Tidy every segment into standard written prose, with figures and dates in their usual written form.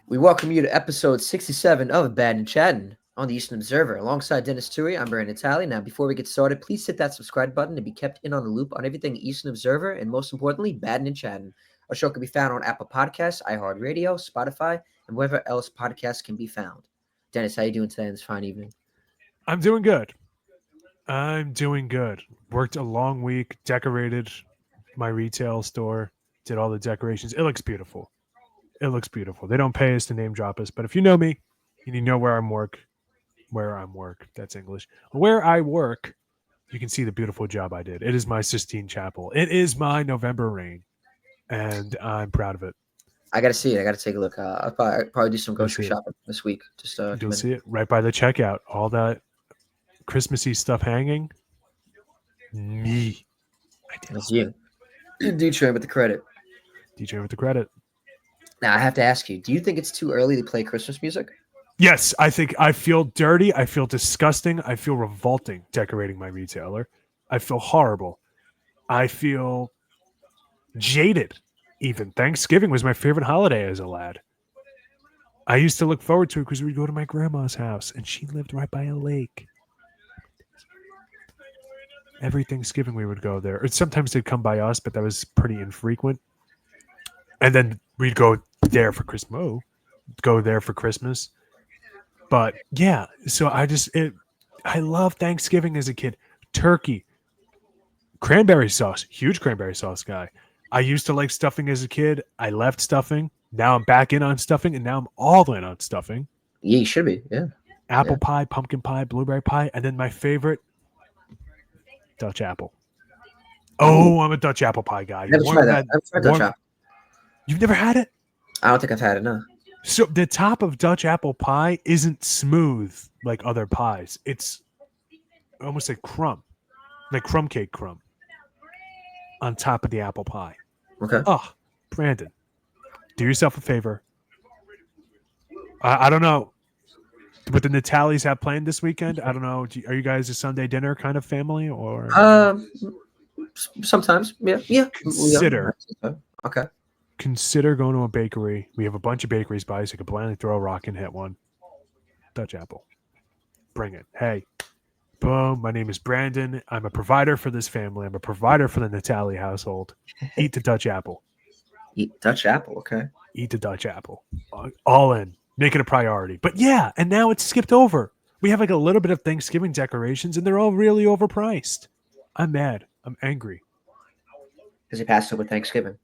We welcome you to episode 67 of Battin Chattin on the Eastern Observer. Alongside Denis Tuohy, I'm Brandon Natale. Now, before we get started, please hit that subscribe button to be kept in on the loop on everything Eastern Observer and, most importantly, Battin and Chattin. Our show can be found on Apple Podcasts, iHeartRadio, Spotify, and wherever else podcasts can be found. Dennis, how you doing today on this fine evening? I'm doing good. I'm doing good. Worked a long week, decorated my retail store, did all the decorations. It looks beautiful. It looks beautiful. They don't pay us to name drop us, but if you know me and you know where I'm work, that's English. Where I work, you can see the beautiful job I did. It is my Sistine Chapel. It is my November rain, and I'm proud of it. I got to see it. I got to take a look. I'll probably do some You'll grocery see it. shopping this week. Just You'll come in. see it right by the checkout. All that Christmassy stuff hanging. Me. I did That's all that. you. Detroit with the credit. DJ with the credit. Now, I have to ask you, do you think it's too early to play Christmas music? Yes, I feel dirty. I feel disgusting. I feel revolting decorating my retailer. I feel horrible. I feel jaded. Even Thanksgiving was my favorite holiday as a lad. I used to look forward to it because we'd go to my grandma's house and she lived right by a lake. Every Thanksgiving we would go there. Or sometimes they'd come by us, but that was pretty infrequent. And then we'd go there for Christmas. Oh, go there for Christmas. But yeah, so I love Thanksgiving as a kid. Turkey, cranberry sauce, huge cranberry sauce guy. I used to like stuffing as a kid. I left stuffing. Now I'm back in on stuffing, and now I'm all in on stuffing. Yeah, you should be. Yeah. Apple pie, pumpkin pie, blueberry pie, and then my favorite, Dutch apple. Oh, I'm a Dutch apple pie guy. Never tried that. I've tried Dutch apple. You've never had it? I don't think I've had it, no. So the top of Dutch apple pie isn't smooth like other pies. It's almost like crumb cake crumb on top of the apple pie. Okay. Oh, Brandon, do yourself a favor. I don't know what the Natales have planned this weekend. I don't know. Are you guys a Sunday dinner kind of family or? Sometimes, yeah. Consider. Okay. Consider going to a bakery. We have a bunch of bakeries by, so you can blindly throw a rock and hit one. Dutch apple. Bring it. Hey, boom. My name is Brandon. I'm a provider for this family. I'm a provider for the Natale household. Eat the Dutch apple. Eat Dutch apple, okay. Eat the Dutch apple. All in. Make it a priority. But yeah, and now it's skipped over. We have like a little bit of Thanksgiving decorations, and they're all really overpriced. I'm mad. I'm angry. Because they passed over Thanksgiving.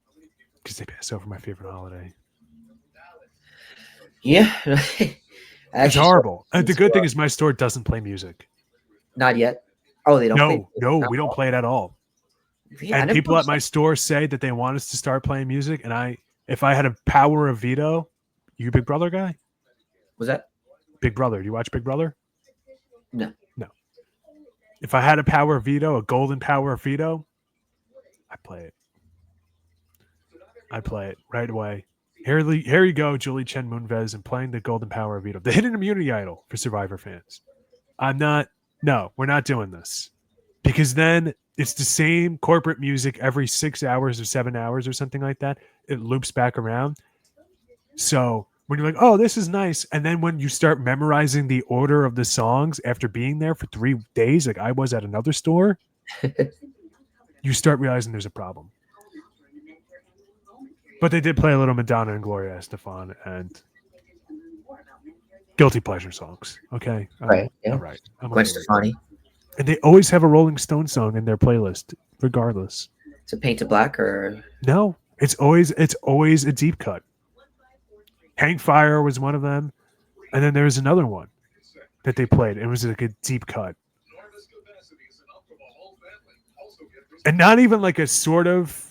Because they passed over my favorite holiday. Yeah. It's horrible. And the good thing is my store doesn't play music. Not yet. Oh, they don't play No, we don't play it at all. Yeah, and people at my store say that they want us to start playing music. And if I had a power of veto, you a Big Brother guy? Was that? Big Brother. Do you watch Big Brother? No. If I had a power of veto, a golden power of veto, I'd play it. I'd play it right away. Here you go, Julie Chen Moonves, and playing the golden power of veto. The hidden immunity idol for Survivor fans. We're not doing this. Because then it's the same corporate music every 6 hours or 7 hours or something like that. It loops back around. So when you're like, oh, this is nice. And then when you start memorizing the order of the songs after being there for 3 days, like I was at another store, you start realizing there's a problem. But they did play a little Madonna and Gloria Estefan and guilty pleasure songs. Okay. Right. Yeah. All right. Gwen Stefani. And they always have a Rolling Stone song in their playlist, regardless. Is it Painted Black or? No, it's always a deep cut. Hang Fire was one of them, and then there was another one that they played. It was like a deep cut, and not even like a sort of,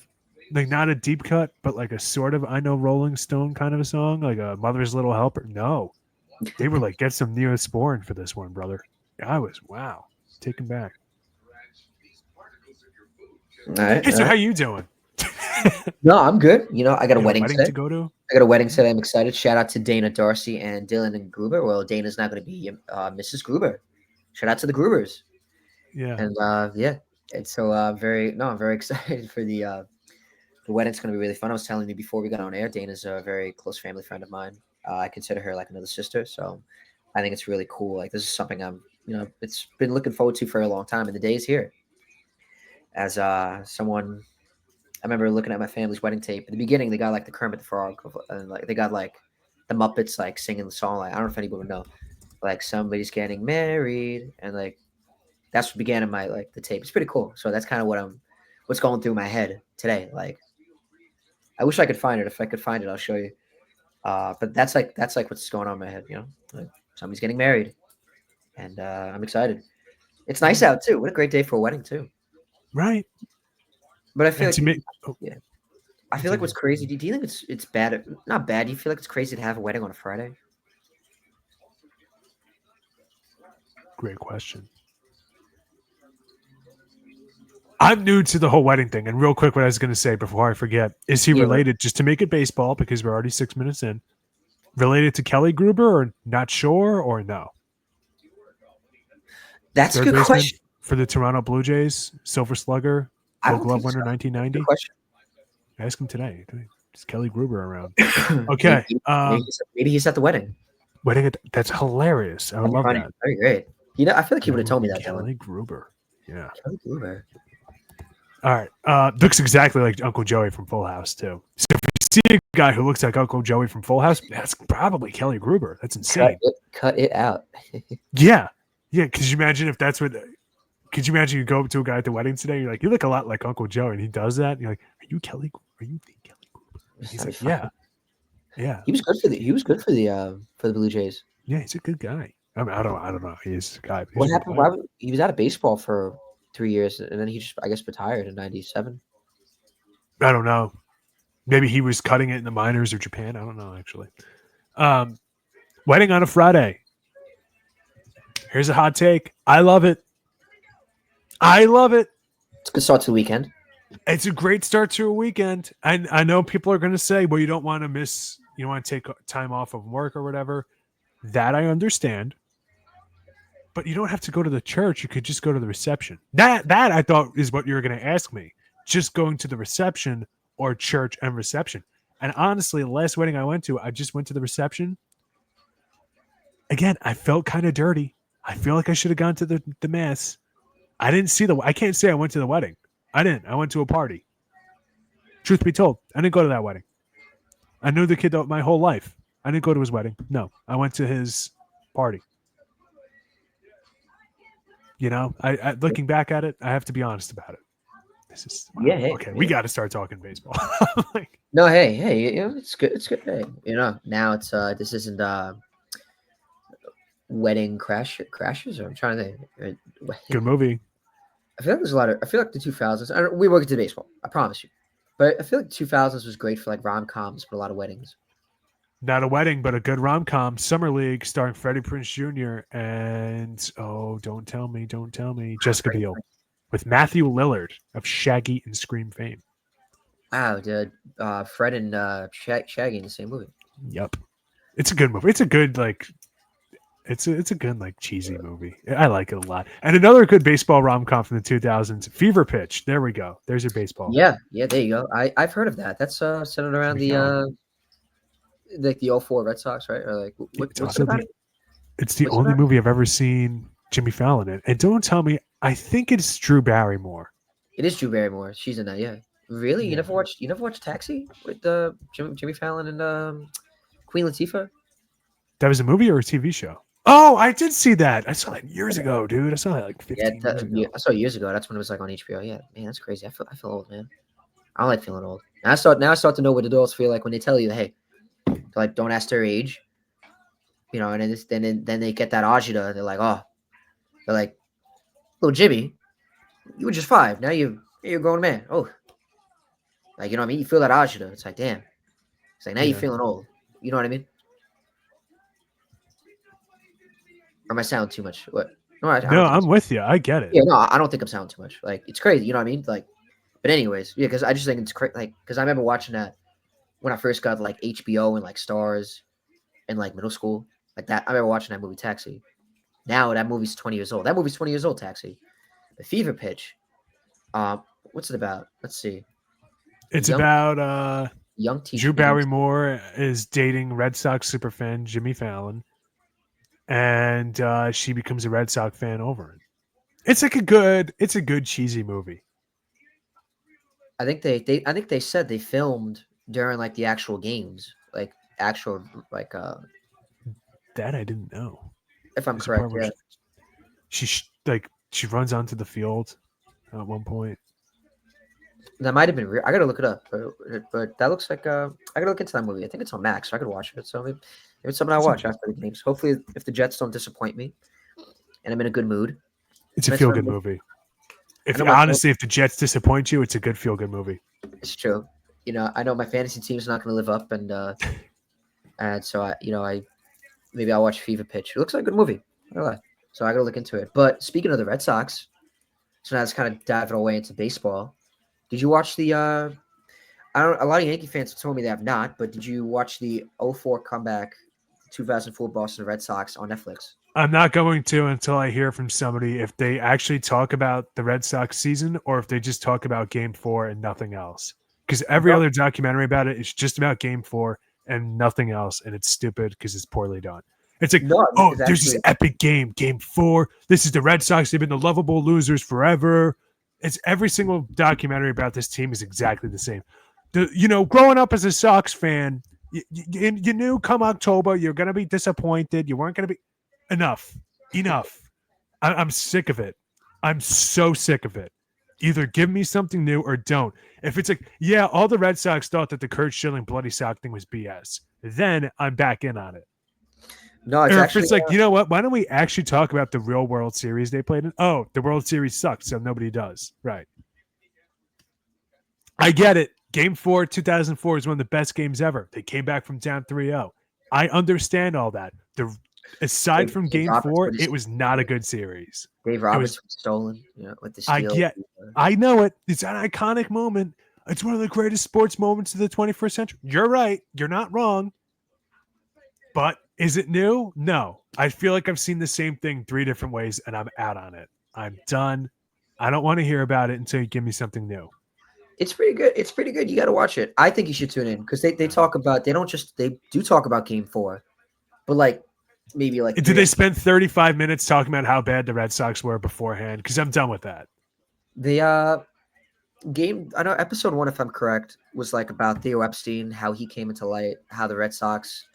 like not a deep cut, but like a sort of I Know Rolling Stone kind of a song, like a Mother's Little Helper. No, they were like, get some Neosporin for this one, brother. I was taken back. All right. Hey, so how you doing? No, I'm good. I got a wedding to go to. I got a wedding today. I'm excited. Shout out to Dana Darcy and Dylan and Gruber. Well, Dana's not going to be Mrs. Gruber. Shout out to the Grubers. Yeah. And and so I'm very excited for the wedding's going to be really fun. I was telling you before we got on air, Dana's a very close family friend of mine. I consider her like another sister. So I think it's really cool. Like this is something it's been looking forward to for a long time, and the day is here. As someone, I remember looking at my family's wedding tape. In the beginning, they got like the Kermit the Frog, and like they got like the Muppets like singing the song. Like I don't know if anybody would know, like somebody's getting married, and like that's what began in my like the tape. It's pretty cool. So that's kind of what's going through my head today. Like I wish I could find it. If I could find it, I'll show you. But that's like what's going on in my head. Like somebody's getting married, and I'm excited. It's nice out too. What a great day for a wedding too. Right. But I feel And to like me, yeah, I feel like what's crazy. Do you think it's bad? Not bad. Do you feel like it's crazy to have a wedding on a Friday? great question. I'm new to the whole wedding thing. And real quick, what I was going to say before I forget, is he Yeah, related, just to make it baseball, because we're already 6 minutes in, related to Kelly Gruber or not sure or no? that's a Third good baseman question. for the Toronto Blue Jays, Silver Slugger, I Gold don't Glove think winner so. Good 1990. question. Ask him today. Is Kelly Gruber around? maybe, Okay. maybe he's at the wedding. Wedding. That's hilarious. I would That'd be love funny. that. That'd be great. I feel like he would have told me that, Dylan. Kelly Gruber. Yeah. Kelly Gruber. All right. Looks exactly like Uncle Joey from Full House, too. So if you see a guy who looks like Uncle Joey from Full House, that's probably Kelly Gruber. That's insane. Cut it out. Yeah. Yeah. Could you imagine if that's what. Could you imagine you go up to a guy at the wedding today? You're like, you look a lot like Uncle Joey, and he does that. And you're like, are you Kelly? Are you the Kelly Gruber? And he's like, yeah. Yeah. He was good for the Blue Jays. Yeah. He's a good guy. I mean, I don't know. He's a guy. What happened? He was out of baseball for 3 years, and then he just, I guess, retired in '97. I don't know. Maybe he was cutting it in the minors or Japan. I don't know, actually. Wedding on a Friday. Here's a hot take. I love it. I love it. It's a good start to the weekend. It's a great start to a weekend. I know people are going to say, well, you don't want to miss, you want to take time off of work or whatever. That I understand. But you don't have to go to the church. You could just go to the reception. That I thought is what you were going to ask me. Just going to the reception or church and reception. And honestly, the last wedding I went to, I just went to the reception. Again, I felt kind of dirty. I feel like I should have gone to the mass. I didn't see I can't say I went to the wedding. I didn't. I went to a party. Truth be told, I didn't go to that wedding. I knew the kid my whole life. I didn't go to his wedding. No, I went to his party. You know, I looking back at it, I have to be honest about it. This is Yeah. Hey, okay. We got to start talking baseball. No, hey, it's good. It's good. Hey, now it's this isn't wedding crashes. Or I'm trying to think. Good movie. I feel like there's a lot of. I feel like the 2000s. We work into baseball. I promise you. But I feel like the 2000s was great for like rom-coms, but a lot of weddings. Not a wedding, but a good rom-com. Summer League starring Freddie Prinze Jr. and don't tell me, Jessica Biel with Matthew Lillard of Shaggy and Scream fame. Wow, dude. Fred and Shaggy in the same movie. Yep, it's a good movie. It's a good it's a good like cheesy movie. I like it a lot. And another good baseball rom-com from the 2000s, Fever Pitch. There we go. There's your baseball. Yeah, there you go. I've heard of that. That's centered around the 04 Red Sox, right? Or like what's it about? It's the only movie I've ever seen Jimmy Fallon in. And don't tell me, I think it's Drew Barrymore. It is Drew Barrymore. She's in that, yeah. Really? You never watched Taxi with Jimmy Fallon and Queen Latifah? That was a movie or a TV show? Oh, I did see that. I saw that years ago, dude. I saw that like 15 years ago. Yeah, I saw it years ago. That's when it was like on HBO. Yeah, man, that's crazy. I feel old, man. I don't like feeling old. Now I start to know what adults feel like when they tell you, hey, like don't ask their age. And then they get that agita. They're like, little Jimmy, you were just 5. Now you're a grown man. Oh, like you know what I mean? You feel that agita. It's like damn. It's like now you're feeling old. You know what I mean? Or am I sounding too much? What? No, I'm with you. I get it. Yeah, no, I don't think I'm sounding too much. Like it's crazy. You know what I mean? Like, but anyways, yeah, because I just think it's crazy. Like, because I remember watching that when I first got like HBO and like Stars in like middle school. Like that, I remember watching that movie Taxi. Now that movie's 20 years old. That movie's 20 years old, Taxi. The Fever Pitch. What's it about? Let's see. It's about young teacher Drew begins. Barrymore is dating Red Sox superfan Jimmy Fallon, and she becomes a Red Sox fan over it. It's a good cheesy movie. I think I think they said they filmed during like the actual games, like actual like That I didn't know. if I'm There's a part correct, where yeah. she runs onto the field at one point. That might have been real. I gotta look it up, but that looks like I gotta look into that movie. I think it's on Max, so I could watch it. So maybe it's something I'll watch after the games. Hopefully, if the Jets don't disappoint me and I'm in a good mood. It's a That's feel what good I'm- movie. I If know honestly, if the Jets disappoint you, it's a good feel good movie. it's true. I know my fantasy team's not gonna live up, and so I maybe I'll watch Fever Pitch. It looks like a good movie. I don't lie. So I gotta look into it. But speaking of the Red Sox, so now it's kind of diving away into baseball. Did you watch the I don't. A lot of Yankee fans have told me they have not, but did you watch the '04 comeback, 2004 Boston Red Sox on Netflix? I'm not going to until I hear from somebody if they actually talk about the Red Sox season or if they just talk about Game 4 and nothing else. Because every No, other documentary about it is just about Game 4 and nothing else, and it's stupid because it's poorly done. It's like, no, oh, it's there's this actually epic game, Game 4. This is the Red Sox. They've been the lovable losers forever. It's every single documentary about this team is exactly the same. Growing up as a Sox fan, you knew come October you're going to be disappointed. You weren't going to be enough. I'm sick of it. I'm so sick of it. Either give me something new or don't. If it's like, yeah, all the Red Sox thought that the Kurt Schilling bloody sock thing was BS, then I'm back in on it. no, it's Or if actually it's like, you know what? Why don't we actually talk about the real World Series they played in? Oh, the World Series sucked, so nobody does. Right. I get it. Game 4, 2004 is one of the best games ever. They came back from down 3-0. I understand all that. Aside from Dave Game Roberts 4, with his, it was not a good series. Dave It was Roberts was stolen, with the I steal. get I know it. It's an iconic moment. It's one of the greatest sports moments of the 21st century. You're right. You're not wrong. But is it new? No. I feel like I've seen the same thing 3 different ways and I'm out on it. I'm done. I don't want to hear about it until you give me something new. It's pretty good. It's pretty good. You got to watch it. I think you should tune in because they talk about they do talk about Game 4, but like maybe like Did they spend 35 minutes talking about how bad the Red Sox were beforehand? Because I'm done with that. the game. I know episode 1, if I'm correct, was like about Theo Epstein, how he came into light, how the Red Sox,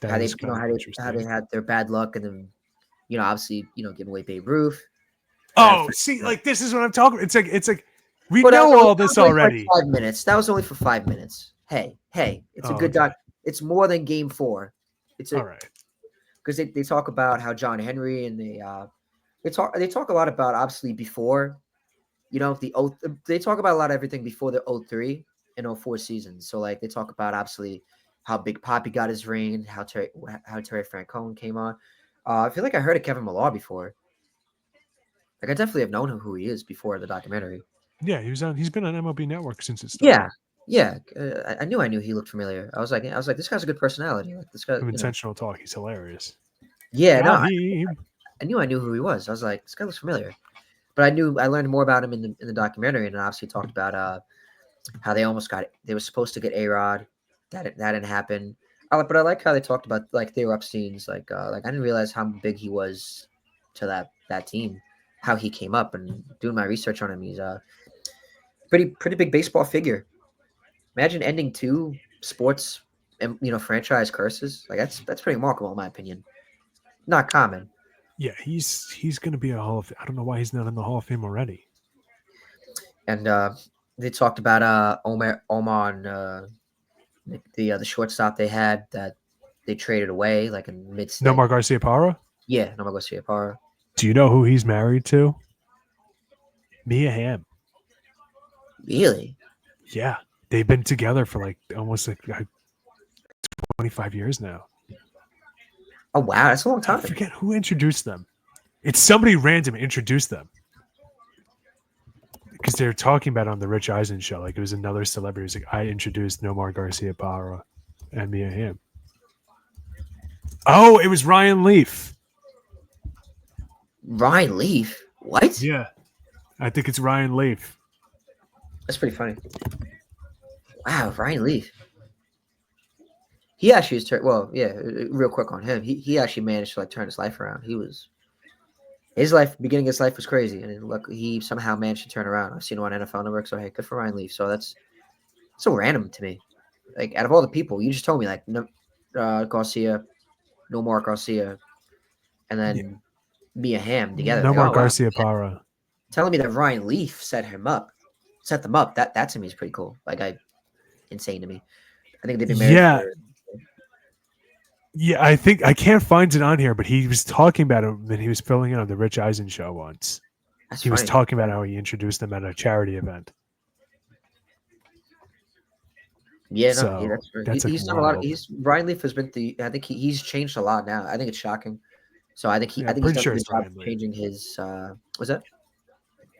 how That they is kind of how interesting. they had their bad luck, and then obviously giving away Babe Ruth. Oh, see, like this is what I'm talking about. It's like we But know all this already. For like 5 minutes. That was only for 5 minutes. Hey, it's a good doc. It's more than Game 4. It's all right because they talk about how John Henry and they talk a lot about obviously before, they talk about a lot of everything before the 03 and 04 seasons. So like they talk about obviously how Big Poppy got his reign, how Terry Francone came on. I feel like I heard of Kevin Millar before. Like I definitely have known who he is before the documentary. Yeah, he's been on MLB Network since it started. Yeah. I knew he looked familiar. I was like, this guy's a good personality. Like this guy. From Intentional Talk, he's hilarious. Yeah, no, I I knew who he was. I was like, this guy looks familiar. But I learned more about him in the documentary, and obviously talked about how they almost got it. They were supposed to get A-Rod, that didn't happen. But I like how they talked about like Theo Epstein's like I didn't realize how big he was to that team, how he came up, and doing my research on him, he's a pretty big baseball figure. Imagine ending 2 sports and franchise curses. Like that's pretty remarkable in my opinion. Not common. Yeah, he's going to be a Hall of. I don't know why he's not in the Hall of Fame already. And they talked about Omar and the shortstop they had that they traded away like in mid. Nomar Garciaparra? Yeah, Nomar Garciaparra. Do you know who he's married to? Mia Hamm. Really? Yeah, they've been together for like almost like 25 years now. Oh wow, that's a long time. I forget who introduced them. It's somebody random introduced them. Because they were talking about it on the Rich Eisen show. Like it was another celebrity. It was like, I introduced Nomar Garciaparra and Mia Hamm. Oh, it was Ryan Leaf. Ryan Leaf? What? Yeah. I think it's Ryan Leaf. That's pretty funny. Wow, Ryan Leaf. He actually is real quick on him. He actually managed to like turn his life around. Beginning of his life was crazy, and then look, he somehow managed to turn around. I've seen him on NFL Network, so hey, good for Ryan Leaf. So that's so random to me. Like out of all the people, you just told me like Garcia, no more Garcia, and Yeah. then Mia Hamm together. No Like, more oh wow, Garcia Parra. telling me that Ryan Leaf set them up. That to me is pretty cool. Insane to me. I think they've been married Yeah. for. Yeah, I think I can't find it on here, but he was talking about it when he was filling in on the Rich Eisen show once. That's He was funny. talking about how he introduced them at a charity event. Yeah, no, yeah, So that's true. that's like He's done a lot. wild. He's Ryan Leaf has been the. I think he's changed a lot now. I think it's shocking. So Yeah, I I'm think he's pretty done a sure good it's job Ryan Leaf. changing his. Was that?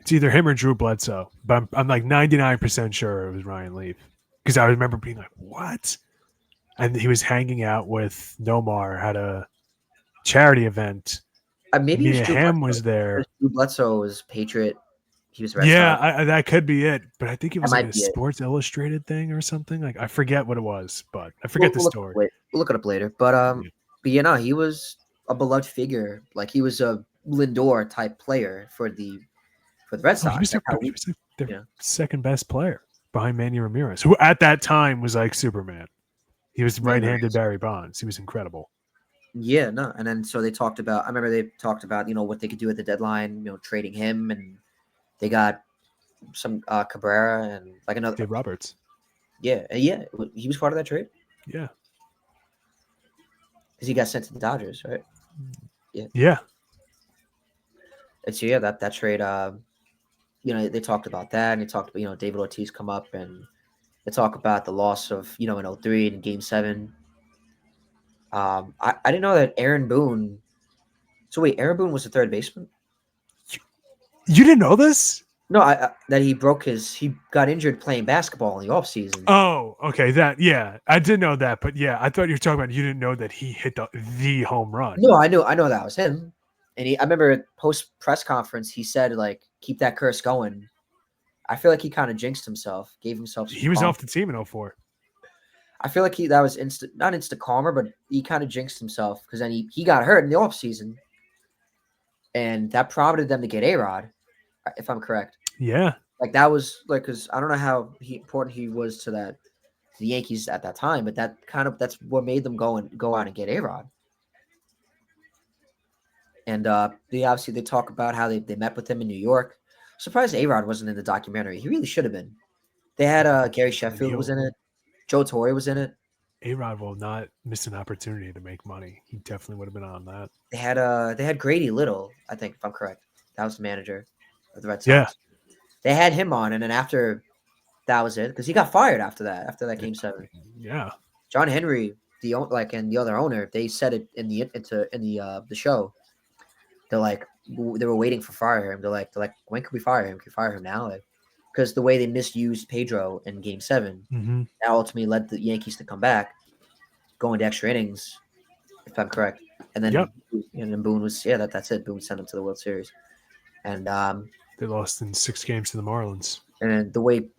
It's either him or Drew Bledsoe, but I'm like 99% sure it was Ryan Leaf because I remember being like, "What?" And he was hanging out with Nomar at a charity event. Maybe it was Mia Drew Hamm Bledsoe. was there. Drew Bledsoe was Patriot. He was Red Yeah, Sox. that could be it. But I think it That was like might a be it. Sports Illustrated thing or something. Like I forget what it was, but I forget We'll, the we'll look it up story. later. We'll look it up later. But Yeah. he was a beloved figure. Like he was a Lindor type player for the Red Oh, he Sox. was Like how he we, was like their you know, second best player behind Manny Ramirez, who at that time was like Superman. He was Man right-handed Ramirez. Barry Bonds. He was incredible. Yeah, no, and then so they talked about. I remember they talked about what they could do at the deadline. Trading him, and they got some Cabrera and like another. Dave Roberts. Yeah, he was part of that trade Yeah. because he got sent to the Dodgers, right? Yeah, Yeah. and so yeah, that trade. They talked about that, and they talked about David Ortiz come up, and they talk about the loss of in '03 in Game 7. I didn't know that Aaron Boone. So wait, Aaron Boone was the third baseman. You didn't know this? No, that he got injured playing basketball in the offseason. Oh, okay. Yeah, I did know that, but yeah, I thought you were talking about you didn't know that he hit the home run. No, I know that was him. And I remember post press conference, he said like, keep that curse going. I feel like he kind of jinxed himself, gave himself some He was calm. off the team in 04. I feel like that was not instant calmer, but he kind of jinxed himself because then he got hurt in the offseason. And that prompted them to get A-Rod, if I'm correct. Yeah. Like that was like, because I don't know how important he was to the Yankees at that time, but that's what made them go out and get A-Rod. And they talk about how they met with him in New York. Surprised A-Rod wasn't in the documentary. He really should have been. They had Gary Sheffield was in it. Joe Torre was in it. A-Rod will not miss an opportunity to make money. He definitely would have been on that. They had Grady Little, I think, if I'm correct. That was the manager of the Red Sox. Yeah. They had him on, and then after that was it, because he got fired after that Game 7. Yeah. John Henry, and the other owner, they said it in the show. They're like, they were waiting for fire him. They're like, when can we fire him? Can we fire him now? Like, because the way they misused Pedro in Game 7, Mm-hmm. that ultimately led the Yankees to come back, going to extra innings, if I'm correct. And then, Boone was that's it. Boone sent him to the World Series, and they lost in 6 games to the Marlins. And the way and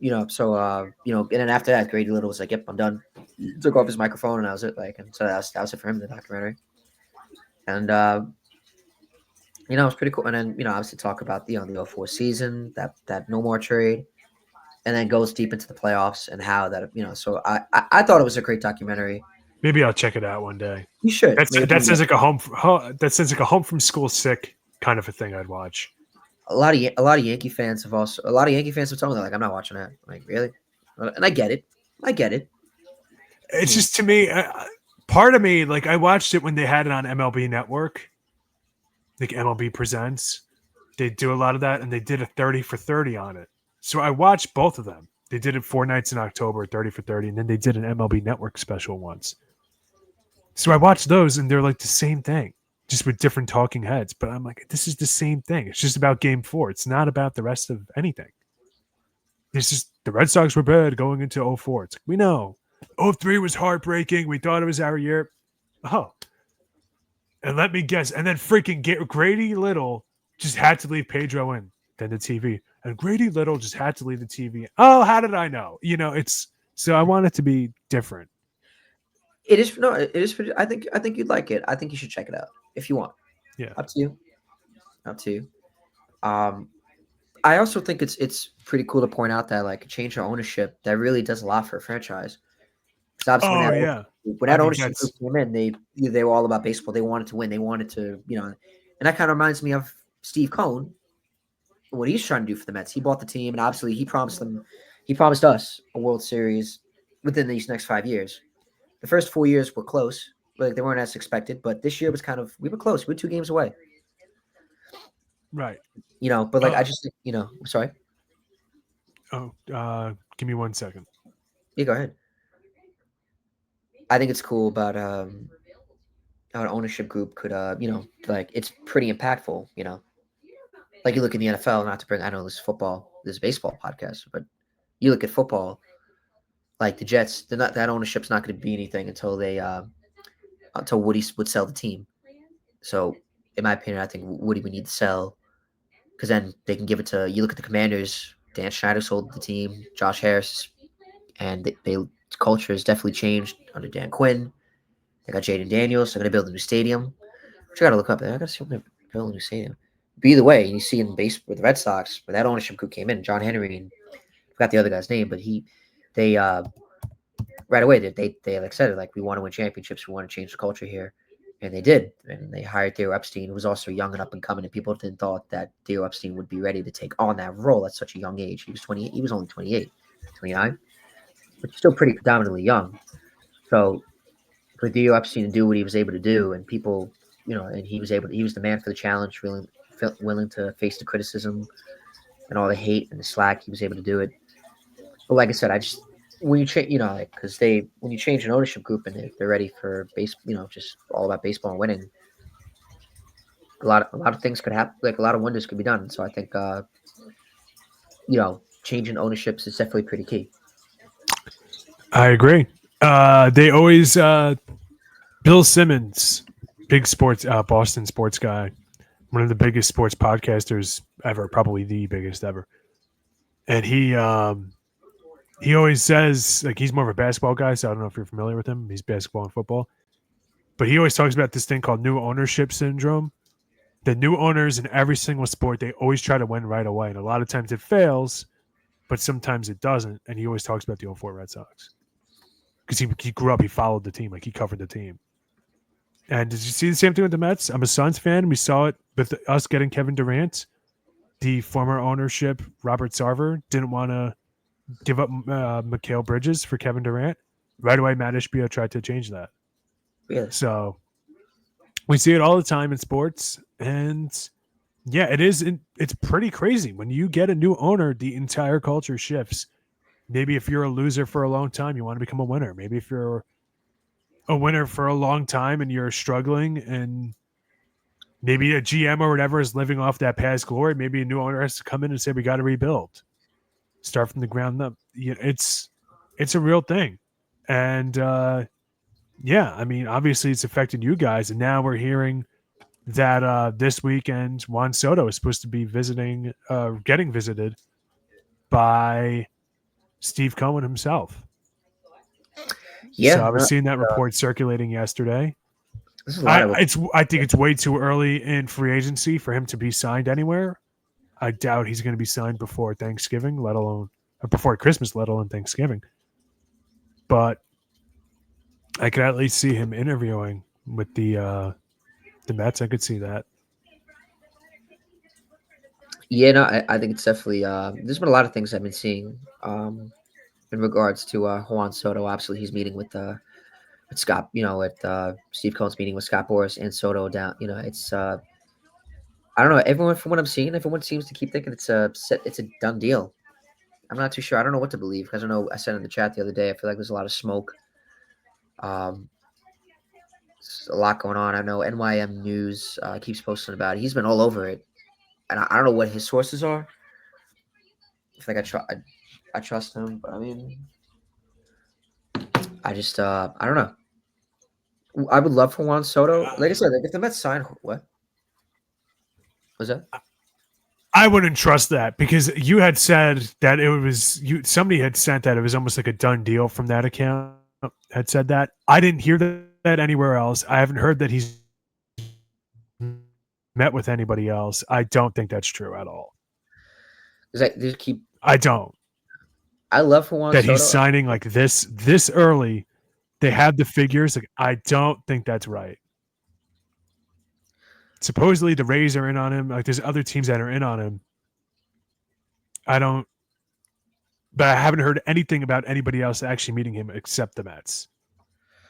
then after that, Grady Little was like, "Yep, I'm done." He took off his microphone, and that was it. And so that was it for him, the documentary. And it was pretty cool. And then obviously talk about the 04 season, that no more trade, and then goes deep into the playoffs and how that So I thought it was a great documentary. Maybe I'll check it out one day. You should. That sounds like a home from school sick kind of a thing I'd watch. A lot of Yankee fans have told me that, like, I'm not watching that. I'm like, really? And I get it. It's just, to me, part of me, like, I watched it when they had it on MLB Network, like MLB Presents. They do a lot of that, and they did a 30 for 30 on it. So I watched both of them. They did it 4 nights in October, 30 for 30, and then they did an MLB Network special once. So I watched those, and they're like the same thing, just with different talking heads. But I'm like, this is the same thing. It's just about Game 4. It's not about the rest of anything. It's just the Red Sox were bad going into 04. It's like, we know. 03 was heartbreaking. We thought it was our year. Oh. And let me guess. And then freaking Grady Little just had to leave Pedro in, then the TV. And Grady Little just had to leave the TV. Oh, how did I know? It's so I want it to be different. It is no, it is. I think you'd like it. I think you should check it out if you want. Yeah. Up to you. Up to you. Um, I also think it's pretty cool to point out that like a change of ownership that really does a lot for a franchise. Because obviously Oh yeah. when I that think ownership group that's came in, they were all about baseball. They wanted to win. They wanted to, and that kind of reminds me of Steve Cohen, what he's trying to do for the Mets. He bought the team, and obviously he promised us a World Series within these next 5 years. The first 4 years were close, like they weren't as expected, but this year was kind of we were close. We were 2 games away, right. But like I Uh just, sorry, oh. Give me 1 second. you go ahead. I think it's cool about how an ownership group could, like it's pretty impactful. Like you look in the NFL, not to bring, I know this is football, this is baseball podcast, but you look at football, like the Jets, they're not that ownership's not going to be anything until Woody would sell the team. So, in my opinion, I think Woody would need to sell because then they can give it to you. Look at the Commanders. Dan Schneider sold the team. Josh Harris, and they culture has definitely changed under Dan Quinn. They got Jaden Daniels. They're going to build a new stadium. Which I got to look up. I got to see when they build a new stadium. But either way, you see in base with the Red Sox, where that ownership group came in, John Henry, and I forgot the other guy's name, but they right away they like said it, like we want to win championships, we want to change the culture here, and they did, and they hired Theo Epstein, who was also young and up and coming, and people didn't thought that Theo Epstein would be ready to take on that role at such a young age. He was 28, he was only 28, 29, but still pretty predominantly young. So for Theo Epstein to do what he was able to do, and people, and he was the man for the challenge, really willing to face the criticism and all the hate and the slack. He was able to do it. But like I said, I just when you change, like because when you change an ownership group and they're ready for base, just all about baseball and winning, a lot of things could happen. Like a lot of wonders could be done. So I think changing ownerships is definitely pretty key. I agree. They always Bill Simmons, big sports Boston sports guy, one of the biggest sports podcasters ever, probably the biggest ever. And he always says, like, he's more of a basketball guy, so I don't know if you're familiar with him. He's basketball and football. But he always talks about this thing called new ownership syndrome. The new owners in every single sport, they always try to win right away. And a lot of times it fails, but sometimes it doesn't. And he always talks about the 04 Red Sox. Because he grew up, he followed the team, like he covered the team. And did you see the same thing with the Mets? I'm a Suns fan. We saw it with us getting Kevin Durant. The former ownership, Robert Sarver, didn't want to give up Mikal Bridges for Kevin Durant. Right away, Matt Ishbia tried to change that. Really? So we see it all the time in sports. And yeah, it's pretty crazy. When you get a new owner, the entire culture shifts. Maybe if you're a loser for a long time, you want to become a winner. Maybe if you're a winner for a long time and you're struggling and maybe a GM or whatever is living off that past glory, maybe a new owner has to come in and say, we got to rebuild. Start from the ground up. It's a real thing. And yeah, I mean, obviously it's affected you guys. And now we're hearing that this weekend Juan Soto is supposed to be getting visited by Steve Cohen himself. Yeah, So I was seeing that report circulating yesterday. this is a lot of I think it's way too early in free agency for him to be signed anywhere. I doubt he's going to be signed before Thanksgiving, let alone before Christmas, let alone Thanksgiving. But I could at least see him interviewing with the Mets. I could see that. Yeah, no, I think it's definitely. There's been a lot of things I've been seeing in regards to Juan Soto. Obviously, he's meeting with Scott. At Steve Cohen's meeting with Scott Boras and Soto down. It's I don't know. Everyone, from what I'm seeing, everyone seems to keep thinking it's a done deal. I'm not too sure. I don't know what to believe because I know I said in the chat the other day. I feel like there's a lot of smoke. Um, a lot going on. I know NYM News keeps posting about it. He's been all over it, and I don't know what his sources are. I feel like I trust him, but I mean, I just I don't know. I would love for Juan Soto. Like I said, like if the Mets sign, what was that? I wouldn't trust that because you had said that it was somebody had sent that it was almost like a done deal from that account. had said that. I didn't hear that anywhere else. I haven't heard that he's met with anybody else. I don't think that's true at all. They keep. I don't. I love for Juan That Soto. he's signing like this early. They have the figures. Like, I don't think that's right. Supposedly the Rays are in on him. Like there's other teams that are in on him. I don't. But I haven't heard anything about anybody else actually meeting him except the Mets.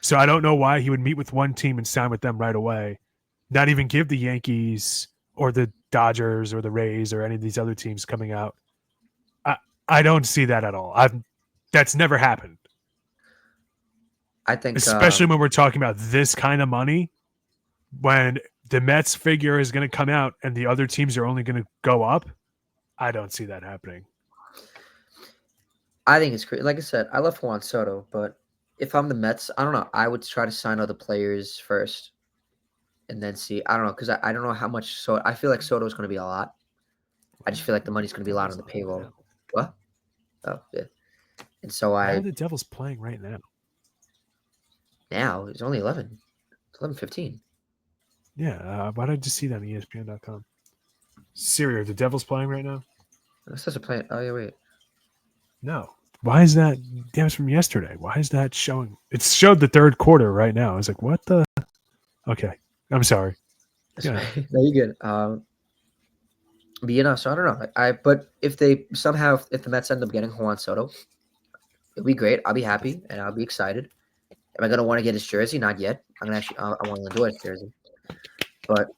So I don't know why he would meet with one team and sign with them right away. Not even give the Yankees or the Dodgers or the Rays or any of these other teams coming out. I don't see that at all. That's never happened. I think, especially when we're talking about this kind of money, when the Mets figure is going to come out and the other teams are only going to go up. I don't see that happening. I think it's great. Like I said, I love Juan Soto, but if I'm the Mets, I don't know. I would try to sign other players first and then see. I don't know, because I don't know how much Soto. I feel like Soto is going to be a lot. I just feel like the money's going to be a lot on the payroll. What? Oh, yeah. And so Why are the Devils playing right now? Now it's only 11. It's 11:15. Yeah. Why did I just see that on ESPN.com? Siri, are the Devils playing right now? It says they're playing. Oh, yeah, wait. No. Why is that? That was from yesterday. Why is that showing? It showed the third quarter right now. I was like, what the? Okay. I'm sorry. Yeah. No, you're good. But, you know, so I don't know. But if they somehow, if the Mets end up getting Juan Soto, it'll be great. I'll be happy and I'll be excited. Am I going to want to get his jersey? Not yet. I'm going to actually, I want to enjoy his jersey. But,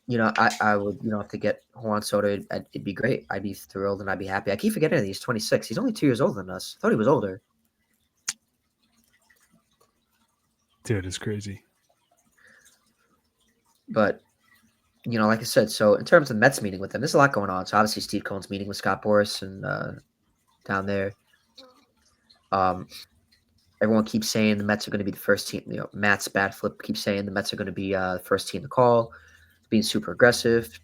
you know, I would, you know, if they get Juan Soto, it'd be great. I'd be thrilled and I'd be happy. I keep forgetting that he's 26. He's only 2 years older than us. I thought he was older. Dude, it's crazy. But, you know, like I said, so in terms of Mets meeting with them, there's a lot going on. So obviously Steve Cohen's meeting with Scott Boras and down there. Everyone keeps saying the Mets are going to be the first team. You know, Matt's bad flip keeps saying the Mets are going to be the first team to call, being super aggressive.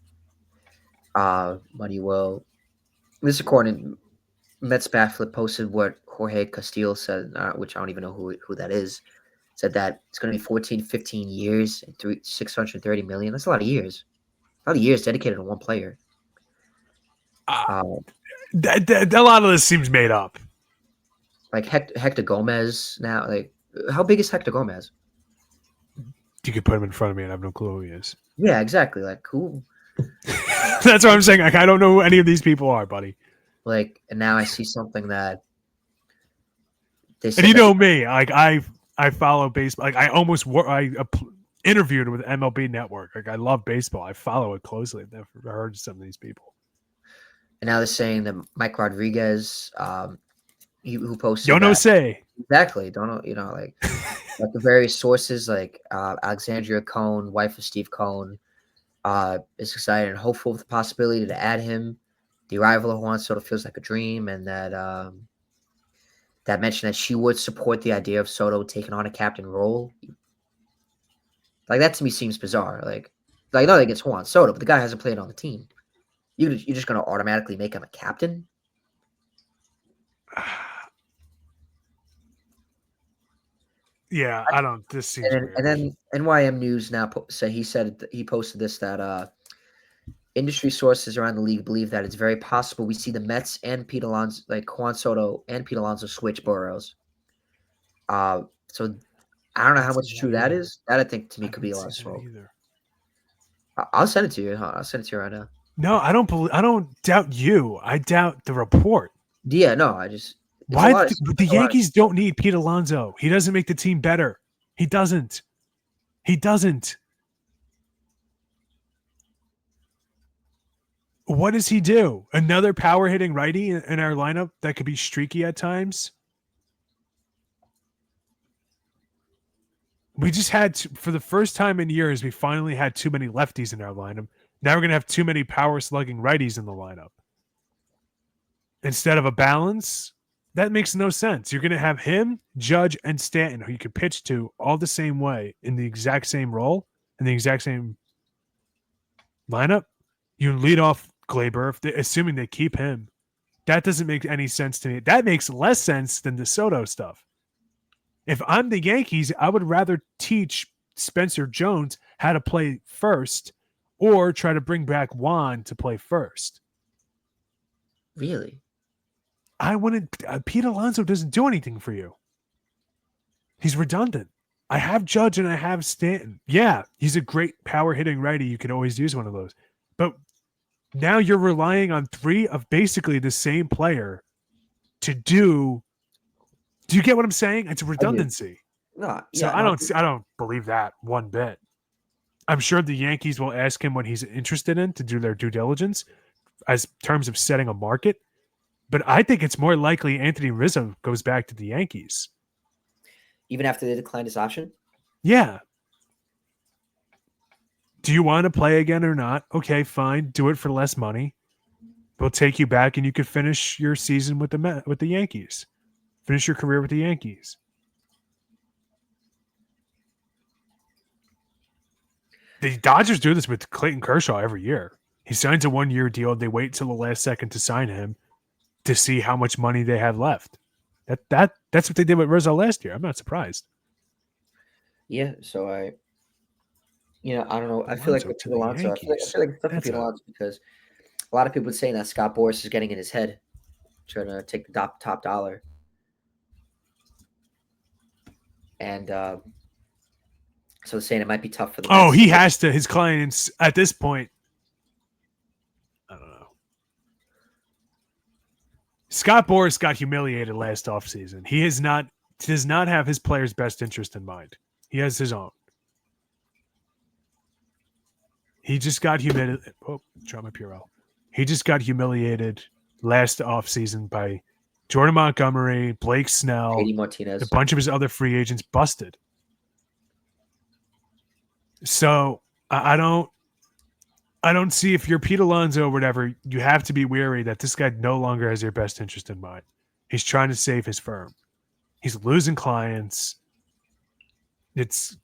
Money will. This is according. Mets bad flip posted what Jorge Castillo said, which I don't even know who that is. Said that it's going to be 14, 15 years and $630 million. That's a lot of years. A lot of years dedicated to one player. A lot of this seems made up. Like Hector Gomez now. Like, how big is Hector Gomez? You could put him in front of me and I have no clue who he is. Yeah, exactly. Like, who? That's what I'm saying. Like, I don't know who any of these people are, buddy. Like, and now I see something that they said. And you know me, like I follow baseball. Like I interviewed with MLB Network. Like I love baseball. I follow it closely. I've never heard of some of these people. And now they're saying that Mike Rodriguez, who posted don't know say exactly, don't know, you know, like the various sources, like Alexandria Cohn, wife of Steve Cohen, is excited and hopeful of the possibility to add him. The arrival of Juan Soto feels like a dream, and that that mentioned that she would support the idea of Soto taking on a captain role. Like that to me seems bizarre. Like nothing against Juan Soto, but the guy hasn't played on the team. You're just going to automatically make him a captain? Yeah, I don't. This seems weird. And then NYM News now he posted this that industry sources around the league believe that it's very possible we see the Mets and Pete Alonso, like Juan Soto and Pete Alonso, switch boroughs. So I don't know how much true that is. That I think to me could be a lot of smoke. I'll send it to you. I'll send it to you right now. No, I don't doubt you. I doubt the report. Yeah, no, I just. Why the Yankees don't need Pete Alonso? He doesn't make the team better. He doesn't. What does he do? Another power hitting righty in our lineup that could be streaky at times? We just had, for the first time in years, we finally had too many lefties in our lineup. Now we're going to have too many power slugging righties in the lineup. Instead of a balance, that makes no sense. You're going to have him, Judge, and Stanton, who you could pitch to all the same way in the exact same role, in the exact same lineup. You lead off Glaber, assuming they keep him. That doesn't make any sense to me. That makes less sense than the Soto stuff. If I'm the Yankees, I would rather teach Spencer Jones how to play first or try to bring back Juan to play first. Really? I wouldn't. Pete Alonso doesn't do anything for you. He's redundant. I have Judge and I have Stanton. Yeah, he's a great power hitting righty. You could always use one of those. But now you're relying on three of basically the same player to do. Do you get what I'm saying? It's a redundancy. No, So yeah, I no. don't believe that one bit. I'm sure the Yankees will ask him what he's interested in to do their due diligence as terms of setting a market. But I think it's more likely Anthony Rizzo goes back to the Yankees. Even after they declined his option? Yeah. Do you want to play again or not? Okay, fine. Do it for less money. We'll take you back and you could finish your season with the Yankees. Finish your career with the Yankees. The Dodgers do this with Clayton Kershaw every year. He signs a 1-year deal. They wait till the last second to sign him to see how much money they have left. That's what they did with Rizzo last year. I'm not surprised. Yeah, so I don't know. I feel like Alonso with to Pete the Alonso, I feel Yankees. like it's tough with That's Pete Alonso because a lot of people are saying that Scott Boras is getting in his head, trying to take the top dollar. And so saying it might be tough for the Oh, Mets. he has to. His clients at this point. I don't know. Scott Boras got humiliated last offseason. He does not have his players' best interest in mind. He has his own. He just got humiliated. Oh, drop my Purell. He just got humiliated last offseason by Jordan Montgomery, Blake Snell, JD a Martinez. bunch of his other free agents busted. So I don't see, if you're Pete Alonso or whatever, you have to be wary that this guy no longer has your best interest in mind. He's trying to save his firm. He's losing clients. It's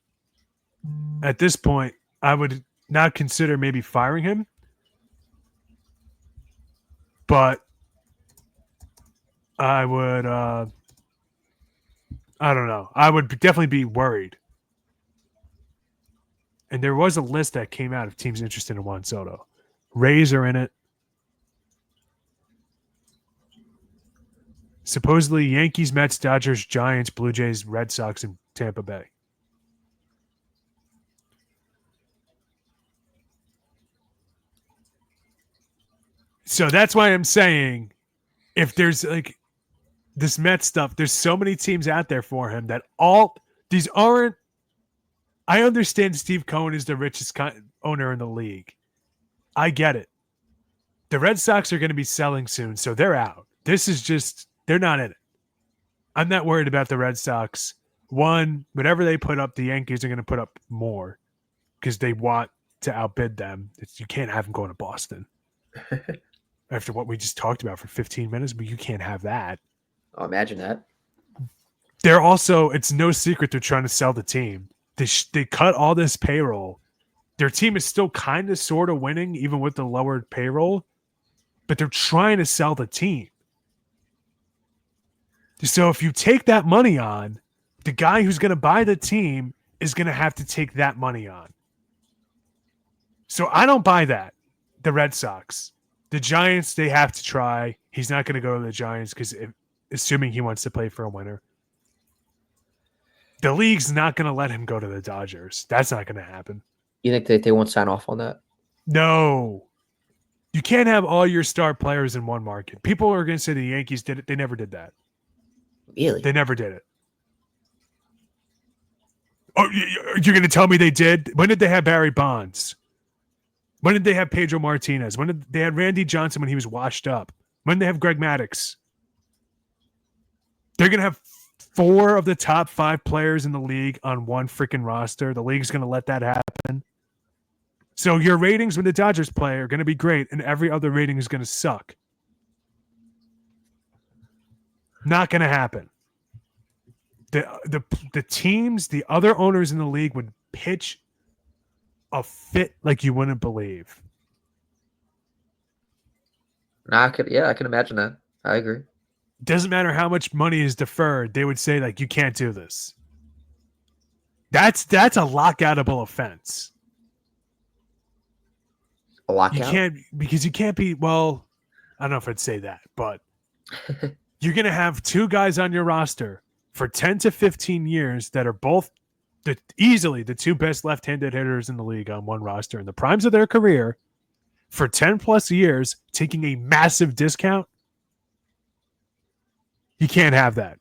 at this point, I would not consider maybe firing him, but I would, I don't know. I would definitely be worried. And there was a list that came out of teams interested in Juan Soto. Rays are in it. Supposedly Yankees, Mets, Dodgers, Giants, Blue Jays, Red Sox, and Tampa Bay. So that's why I'm saying, if there's like this Mets stuff, there's so many teams out there for him that all these aren't. I understand Steve Cohen is the richest owner in the league. I get it. The Red Sox are going to be selling soon, so they're out. This is just, they're not in it. I'm not worried about the Red Sox. One, whatever they put up, the Yankees are going to put up more because they want to outbid them. You can't have them going to Boston. After what we just talked about for 15 minutes, but you can't have that. Oh, imagine that. They're also, it's no secret they're trying to sell the team. They cut all this payroll. Their team is still kind of sort of winning, even with the lowered payroll, but they're trying to sell the team. So if you take that money on, the guy who's going to buy the team is going to have to take that money on. So I don't buy that. The Red Sox. The Giants, they have to try. He's not going to go to the Giants because assuming he wants to play for a winner. The league's not going to let him go to the Dodgers. That's not going to happen. You think that they won't sign off on that? No. You can't have all your star players in one market. People are going to say the Yankees did it. They never did that. Really? They never did it. Oh, you're going to tell me they did? When did they have Barry Bonds? When did they have Pedro Martinez? When did they had Randy Johnson when he was washed up? When did they have Greg Maddux? They're going to have 4 of the top 5 players in the league on one freaking roster. The league's going to let that happen. So your ratings when the Dodgers play are going to be great, and every other rating is going to suck. Not going to happen. The teams, the other owners in the league would pitch a fit like you wouldn't believe. I can imagine that. I agree. Doesn't matter how much money is deferred, they would say like you can't do this. That's a lockoutable offense. A You lockout? can't because you can't be well. I don't know if I'd say that, but you're gonna have two guys on your roster for 10 to 15 years that are both easily the two best left-handed hitters in the league on one roster in the primes of their career for 10 plus years, taking a massive discount. You can't have that.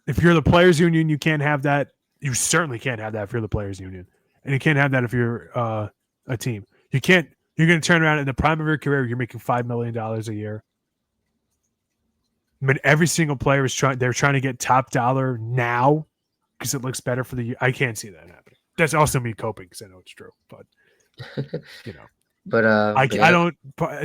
If you're the players union, you can't have that. You certainly can't have that if you're the players union, and you can't have that if you're a team. You can't. You're going to turn around in the prime of your career. You're making $5 million a year. I mean, every single player is trying. They're trying to get top dollar now because it looks better for the. I can't see that happening. That's also me coping because I know it's true, but you know, but I yeah. don't.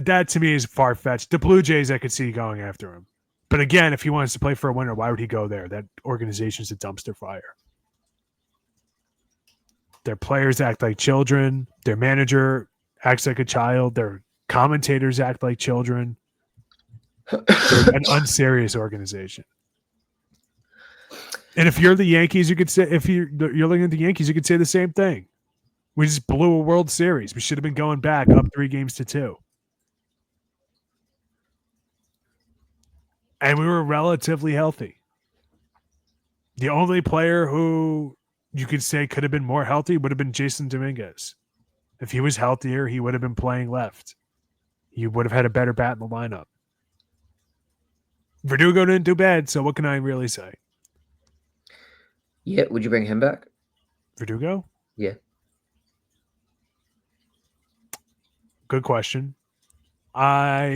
That to me is far fetched. The Blue Jays, I could see going after him, but again, if he wants to play for a winner, why would he go there? That organization's a dumpster fire. Their players act like children. Their manager acts like a child. Their commentators act like children. They're an unserious organization. And if you're the Yankees, you could say if you're looking at the Yankees, you could say the same thing. We just blew a World Series. We should have been going back up 3-2. And we were relatively healthy. The only player who you could say could have been more healthy would have been Jason Dominguez. If he was healthier, he would have been playing left. He would have had a better bat in the lineup. Verdugo didn't do bad, so what can I really say? Yeah, would you bring him back? Verdugo? Yeah. Good question. I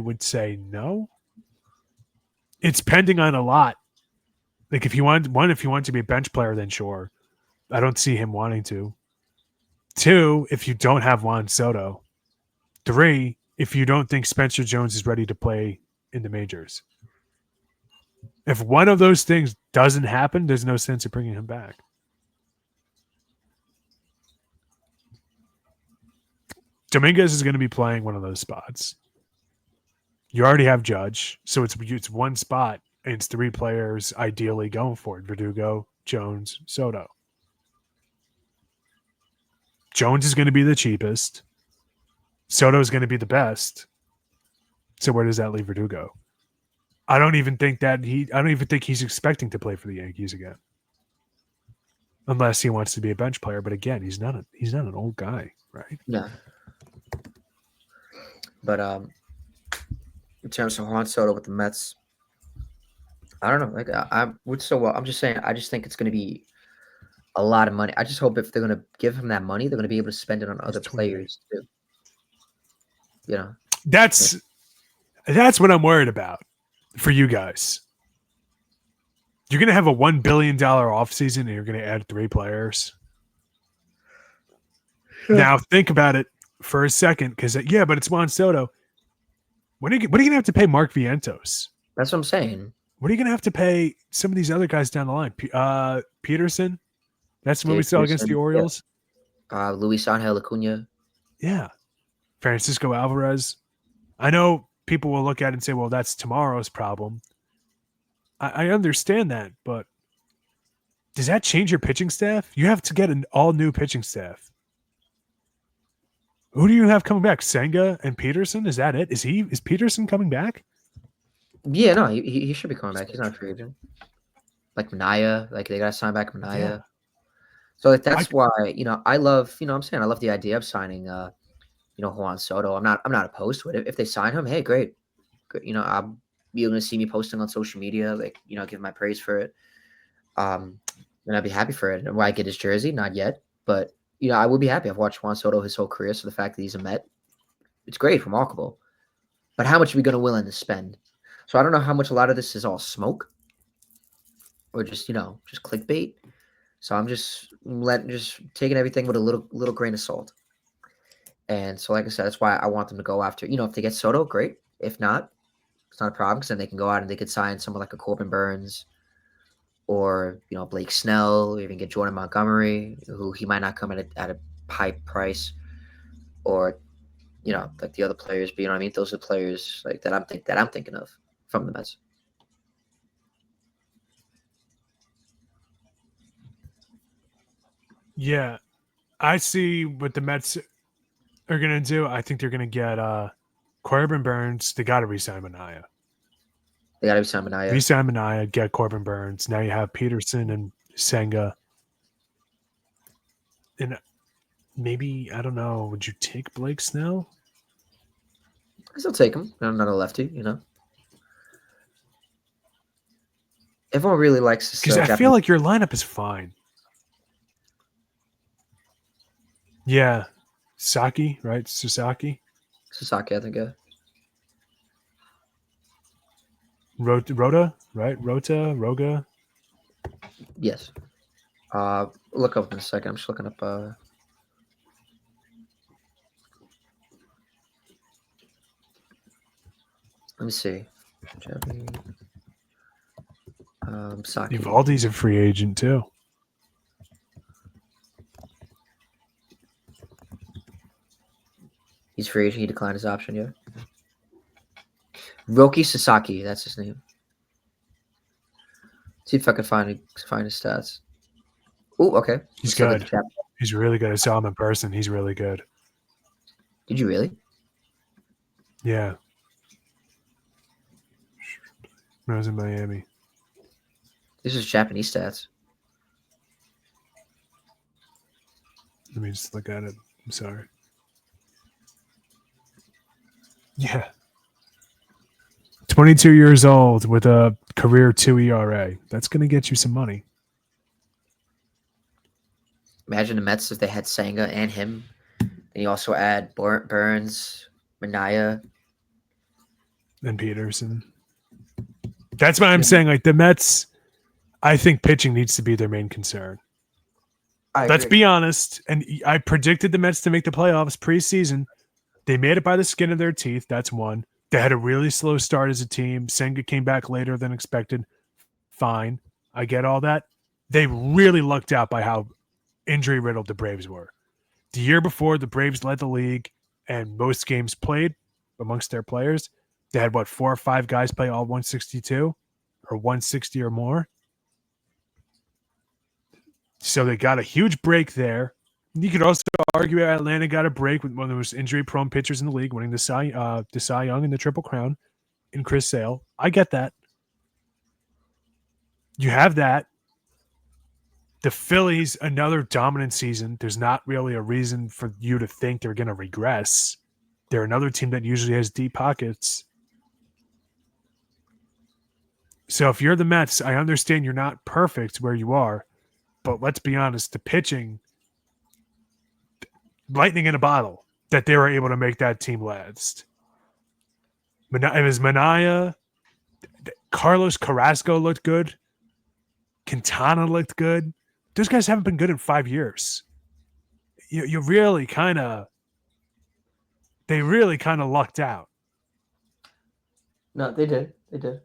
would say no. It's pending on a lot. Like if you want to be a bench player, then sure. I don't see him wanting to. 2, if you don't have Juan Soto. 3, if you don't think Spencer Jones is ready to play in the majors. If one of those things doesn't happen, there's no sense of bringing him back. Dominguez is going to be playing one of those spots. You already have Judge, so it's one spot, and it's 3 players ideally going for it. Verdugo, Jones, Soto. Jones is going to be the cheapest. Soto is going to be the best. So where does that leave Verdugo? I don't even think he's expecting to play for the Yankees again. Unless he wants to be a bench player, but again, he's not an old guy, right? Yeah. But in terms of Juan Soto with the Mets, I don't know. Like I'm just saying. I just think it's going to be a lot of money. I just hope if they're going to give him that money, they're going to be able to spend it on other players too. You know, that's what I'm worried about for you guys. You're going to have a $1 billion offseason and you're going to add 3 players. Now think about it for a second, because but it's Juan Soto. What are you going to have to pay Mark Vientos? That's what I'm saying. What are you going to have to pay some of these other guys down the line? Peterson? That's when we saw against the Orioles? Yeah. Luis Angel Acuna. Yeah. Francisco Alvarez. I know people will look at it and say, well, that's tomorrow's problem. I understand that, but does that change your pitching staff? You have to get an all-new pitching staff. Who do you have coming back? Senga and Peterson? Is that it? Is Peterson coming back? Yeah, no, he should be coming back. He's not a free agent. Like Manaea, like they got to sign back Manaea. Yeah. So like, that's why I love I'm saying I love the idea of signing Juan Soto. I'm not opposed to it. If they sign him, hey, great. I'll be able to see me posting on social media, like give my praise for it. And I'd be happy for it. And will I get his jersey? Not yet, but I will be happy. I've watched Juan Soto his whole career, so the fact that he's a Met, it's great, remarkable. But how much are we going to willing to spend? So I don't know how much a lot of this is all smoke or just clickbait. So I'm just taking everything with a little grain of salt. And so, like I said, that's why I want them to go after, if they get Soto, great. If not, it's not a problem, because then they can go out and they could sign someone like a Corbin Burns or, Blake Snell, or even get Jordan Montgomery, who he might not come at a high price, or, like the other players. But you know what I mean? Those are players like that I'm thinking of. from the Mets. Yeah, I see what the Mets are going to do. I think they're going to get Corbin Burns. They got to re-sign Manaea. They got to be Simon Aya. Re-sign Manaea, get Corbin Burns. Now you have Peterson and Senga. And maybe, I don't know, would you take Blake Snell? I still take him. I'm not a lefty, you know. Everyone really likes this. Because I feel like your lineup is fine. Yeah. Saki, right? Sasaki? Sasaki, I think. Yeah. Rota, right? Roga. Yes. Look up in a second. I'm just looking up. Let me see. Saki. Evaldi's a free agent too. He's free agent. He declined his option. Yeah. Roki Sasaki. That's his name. See if I can find his stats. Oh, okay. He's good. He's really good. I saw him in person. He's really good. Did you really? Yeah. When I was in Miami. This is Japanese stats. Let me just look at it. I'm sorry. Yeah. 22 years old with a career 2 ERA. That's going to get you some money. Imagine the Mets if they had Senga and him. And you also add Burns, Manaea, and Peterson. That's why I'm saying, like, the Mets, I think pitching needs to be their main concern. Let's be honest. And I predicted the Mets to make the playoffs preseason. They made it by the skin of their teeth. That's one. They had a really slow start as a team. Senga came back later than expected. Fine. I get all that. They really lucked out by how injury-riddled the Braves were. The year before, the Braves led the league, and most games played amongst their players. They had, 4 or 5 guys play all 162 or 160 or more. So they got a huge break there. You could also argue Atlanta got a break with one of the most injury-prone pitchers in the league, winning the Cy Young and the Triple Crown in Chris Sale. I get that. You have that. The Phillies, another dominant season. There's not really a reason for you to think they're going to regress. They're another team that usually has deep pockets. So if you're the Mets, I understand you're not perfect where you are, but let's be honest, the pitching, lightning in a bottle that they were able to make that team last. It was Manaea. Carlos Carrasco looked good. Quintana looked good. Those guys haven't been good in 5 years. You really kind of, they really kind of lucked out. No, they did. They did.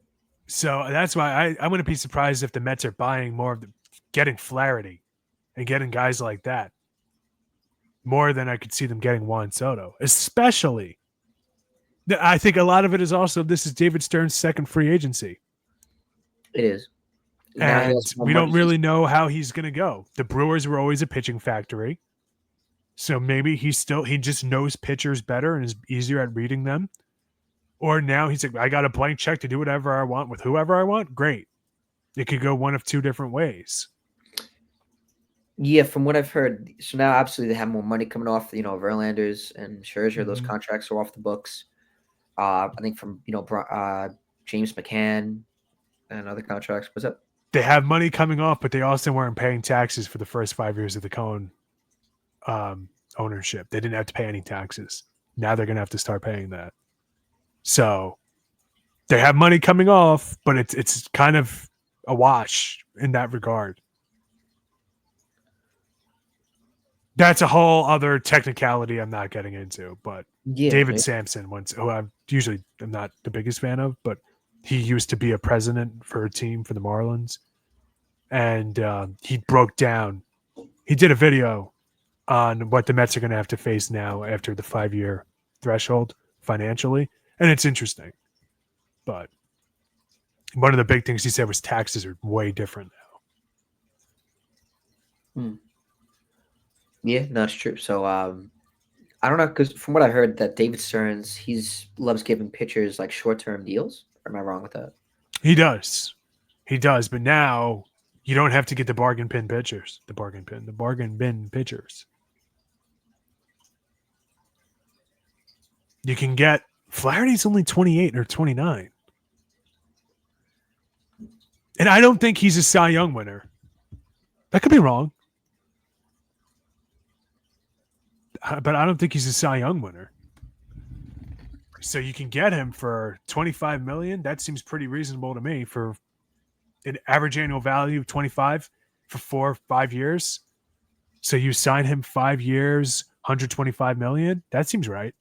So that's why I wouldn't be surprised if the Mets are buying more of getting Flaherty and getting guys like that. More than I could see them getting Juan Soto, especially. I think a lot of it is also, this is David Stern's second free agency. It is. And we don't really know how he's going to go. The Brewers were always a pitching factory. So maybe he just knows pitchers better and is easier at reading them. Or now he's like, I got a blank check to do whatever I want with whoever I want. Great. It could go one of two different ways. Yeah, from what I've heard, so now absolutely they have more money coming off, Verlanders and Scherzer. Mm-hmm. Those contracts are off the books. I think from, James McCann and other contracts. What's up? They have money coming off, but they also weren't paying taxes for the first 5 years of the Cone ownership. They didn't have to pay any taxes. Now they're going to have to start paying that. So they have money coming off, but it's kind of a wash in that regard. That's a whole other technicality I'm not getting into, but David Sampson, who I'm not the biggest fan of, but he used to be a president for a team for the Marlins, and he broke down. He did a video on what the Mets are going to have to face now after the 5-year threshold financially, and it's interesting. But One of the big things he said was taxes are way different now. Yeah, no, it's true. So I don't know, because from what I heard, that David Stearns, loves giving pitchers like short-term deals. Or am I wrong with that? He does. But now you don't have to get the bargain bin pitchers. The bargain bin pitchers. You can get Flaherty's only 28 or 29. And I don't think he's a Cy Young winner. That could be wrong. But I don't think he's a Cy Young winner. So you can get him for $25 million. That seems pretty reasonable to me for an average annual value of 25 for 4 or 5 years. So you sign him 5 years, $125 million. That seems right.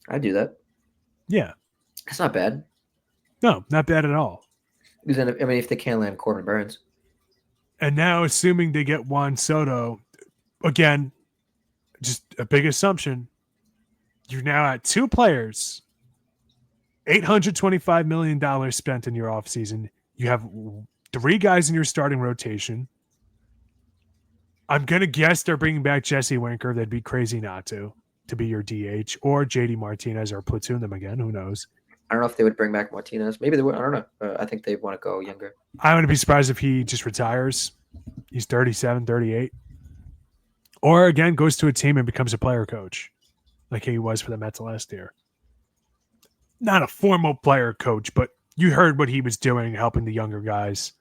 I'd do that. Yeah. That's not bad. No, not bad at all. Because then, I mean, if they can't land Corbin Burns. And now, assuming they get Juan Soto, again, just a big assumption, you're now at 2 players, $825 million spent in your offseason. You have 3 guys in your starting rotation. I'm going to guess they're bringing back Jesse Winker. They'd be crazy not to be your DH, or JD Martinez, or platoon them again. Who knows? I don't know if they would bring back Martinez. Maybe they would. I don't know. I think they want to go younger. I wouldn't be surprised if he just retires. He's 37, 38. Or, again, goes to a team and becomes a player coach like he was for the Mets last year. Not a formal player coach, but you heard what he was doing, helping the younger guys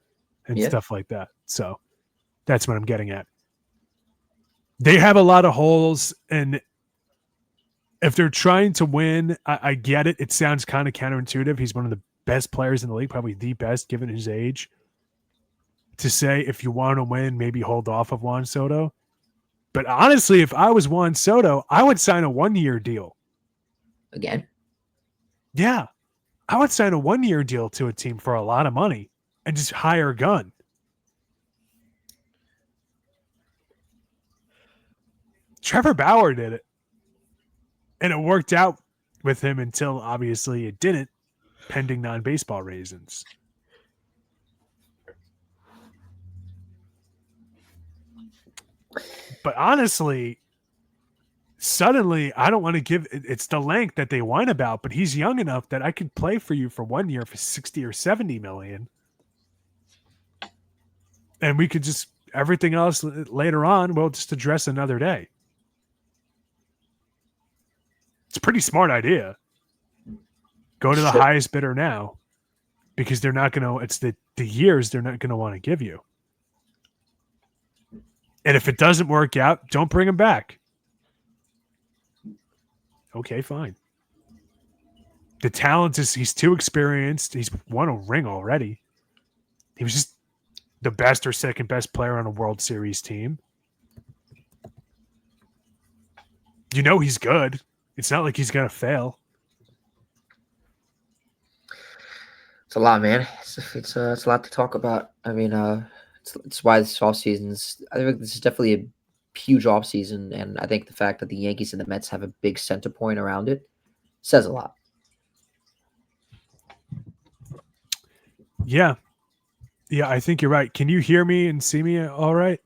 and stuff like that. So that's what I'm getting at. They have a lot of holes, and if they're trying to win, I get it. It sounds kind of counterintuitive. He's one of the best players in the league, probably the best given his age. To say if you want to win, maybe hold off of Juan Soto. But honestly, if I was Juan Soto, I would sign a 1-year deal. Again? Yeah. I would sign a 1-year deal to a team for a lot of money and just hire a gun. Trevor Bauer did it. And it worked out with him until obviously it didn't, pending non-baseball reasons. But honestly, suddenly I don't want to give it's the length that they whine about, but he's young enough that I could play for you for 1 year for 60 or 70 million. And we could just everything else later on, we'll just address another day. It's a pretty smart idea. Go to the highest bidder now, because they're not going to, it's the years they're not going to want to give you. And if it doesn't work out, don't bring him back. Okay, fine. The talent is, he's too experienced. He's won a ring already. He was just the best or second best player on a World Series team. You know he's good. It's not like he's going to fail. It's a lot, man. It's a lot to talk about. I mean, it's why this off season's. I think this is definitely a huge off season, and I think the fact that the Yankees and the Mets have a big center point around it says a lot. Yeah, I think you're right. Can you hear me and see me all right?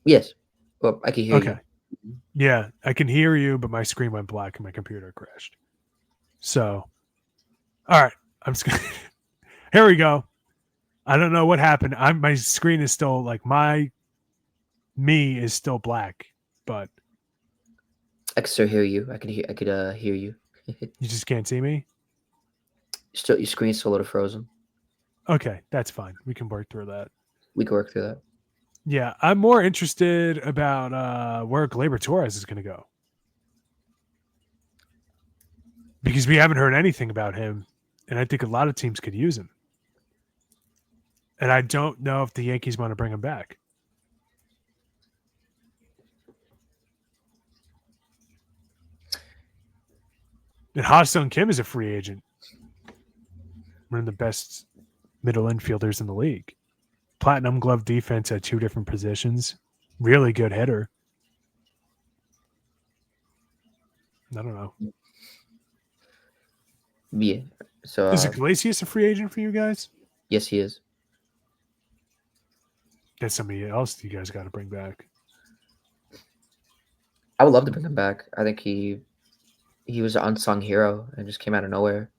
Yes, well, I can hear you. Yeah, I can hear you, but my screen went black and my computer crashed. So, all right, I'm just gonna. Here we go. I don't know what happened. My screen is still like me is still black, but I can still hear you. I could hear you. You just can't see me. Still, your screen's still a little frozen. Okay, that's fine. We can work through that. We can work through that. Yeah, I'm more interested about where Gleyber Torres is going to go, because we haven't heard anything about him, and I think a lot of teams could use him. And I don't know if the Yankees want to bring him back. And Ha-Seong Kim is a free agent. One of the best middle infielders in the league. Platinum glove defense at 2 different positions. Really good hitter. I don't know. Yeah. So Is Iglesias a free agent for you guys? yes, he is. That's somebody else you guys got to bring back. I would love to bring him back. I think he was an unsung hero and just came out of nowhere.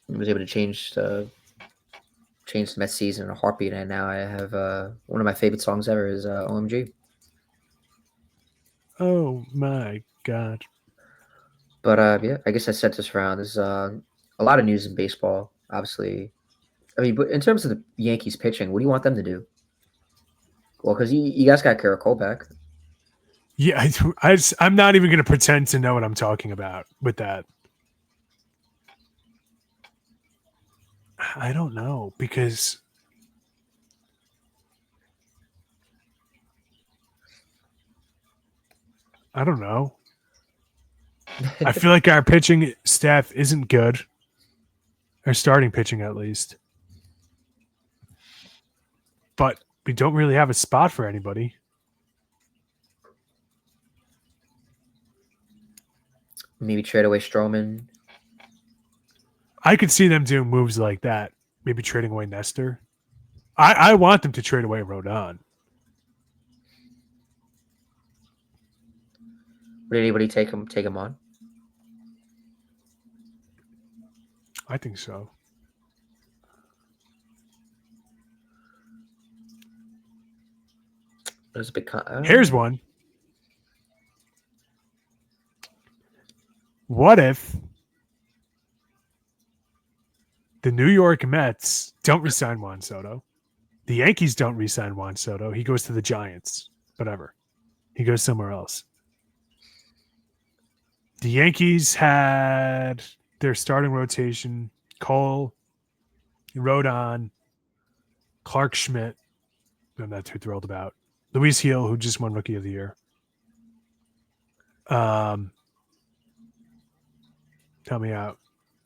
He was able to change the Mets season in a heartbeat, and now I have one of my favorite songs ever is OMG. Oh my god. But yeah, I guess I sent this around. There's a lot of news in baseball, obviously. I mean, but in terms of the Yankees pitching, what do you want them to do? Well, because you guys got Kara Cole back. Yeah, I'm not even going to pretend to know what I'm talking about with that. I don't know because I don't know. I feel like our pitching staff isn't good. Our starting pitching, at least. But we don't really have a spot for anybody. Maybe trade away Stroman. I could see them doing moves like that. Maybe trading away Nestor. I want them to trade away Rodon. Would anybody take him on? I think so. There's a big. Here's one. What if the New York Mets don't resign Juan Soto? The Yankees don't resign Juan Soto. He goes to the Giants. Whatever. He goes somewhere else. The Yankees had their starting rotation: Cole, Rodon, Clark Schmidt. I'm not too thrilled about. Luis Hill, who just won Rookie of the Year. Tell me out.